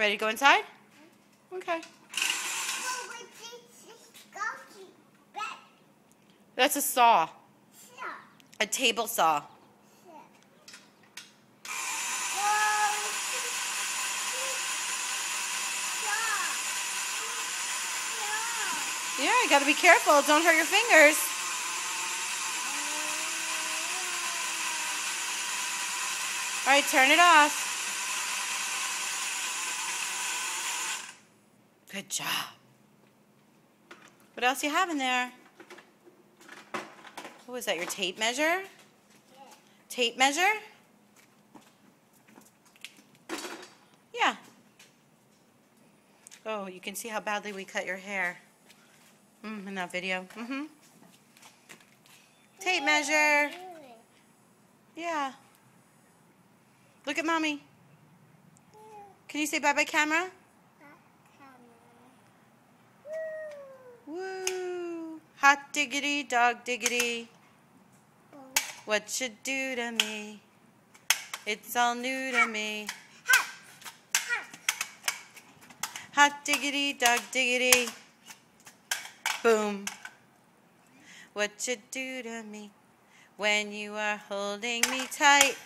Ready to go inside? Okay. That's a saw. A table saw. Yeah, you gotta be careful. Don't hurt your fingers. All right, turn it off. Good job. What else you have in there? What was that, your tape measure? Tape measure? Yeah. Oh, you can see how badly we cut your hair. In that video. Tape measure. Yeah. Look at Mommy. Can you say bye-bye, camera? Woo. Hot diggity, dog diggity. What you do to me? It's all new to me. Hot diggity, dog diggity. Boom. What you do to me when you are holding me tight?